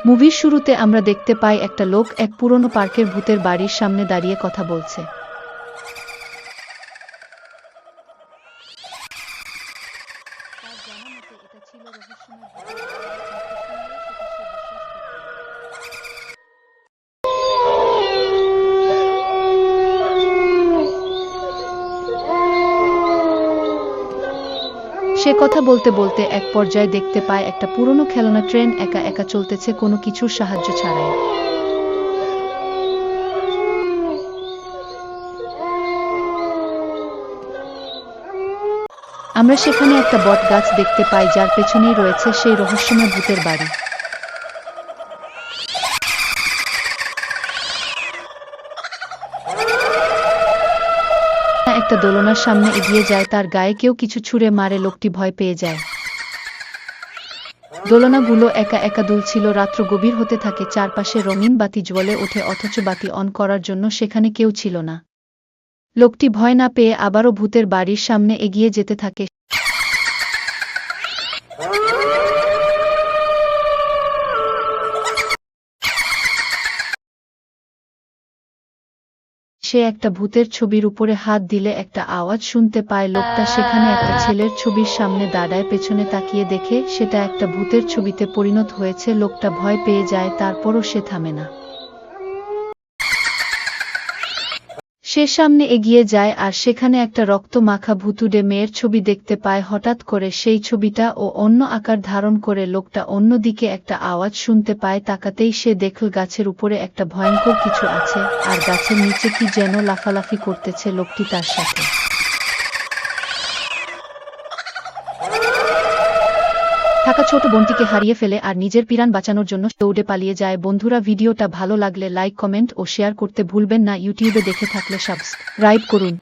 মুভির শুরুতে আমরা দেখতে পাই একটা লোক এক পুরনো পার্কের ভূতের বাড়ির সামনে দাঁড়িয়ে কথা বলছে। সে কথা বলতে বলতে এক পর্যায়ে দেখতে পায় একটা পুরনো খেলনা ট্রেন একা একা চলতেছে, কোনো কিছুর সাহায্য ছাড়াই। আমরা সেখানে একটা বট গাছ দেখতে পাই, যার পেছনেই রয়েছে সেই রহস্যময় ভূতের বাড়ি। একটা দোলনার সামনে এগিয়ে যায়, তার গায়ে কেউ কিছু ছুঁড়ে মারে, লোকটি ভয় পেয়ে যায়। দোলনাগুলো একা একা দুলছিল, রাত্র গভীর হতে থাকে, চারপাশে রঙিন বাতি জ্বলে ওঠে, অথচ বাতি অন করার জন্য সেখানে কেউ ছিল না। লোকটি ভয় না পেয়ে আবারও ভূতের বাড়ির সামনে এগিয়ে যেতে থাকে। সে একটা ভূতের ছবির উপরে হাত দিলে একটা আওয়াজ শুনতে পায়। লোকটা সেখানে একটা ছেলের ছবির সামনে দাঁড়ায়, পেছনে তাকিয়ে দেখে সেটা একটা ভূতের ছবিতে পরিণত হয়েছে। লোকটা ভয় পেয়ে যায়, তারপরও সে থামে না। সে সামনে এগিয়ে যায় আর সেখানে একটা রক্ত মাখা ভুতুড়ে মেয়ের ছবি দেখতে পায়। হঠাৎ করে সেই ছবিটা অন্য আকার ধারণ করে। লোকটা অন্যদিকে একটা আওয়াজ শুনতে পায়, তাকাতেই সে দেখল গাছের উপরে একটা ভয়ঙ্কর কিছু আছে, আর গাছের নিচে কি যেন লাফালাফি করতেছে। লোকটি তার সাথে থাকা ছোট বোনটিকে হারিয়ে ফেলে আর নিজের প্রাণ বাঁচানোর জন্য দৌড়ে পালিয়ে যায়। বন্ধুরা, ভিডিওটা ভালো লাগলে লাইক, কমেন্ট ও শেয়ার করতে ভুলবেন না। ইউটিউবে দেখে থাকলে সাবস্ক্রাইব করুন।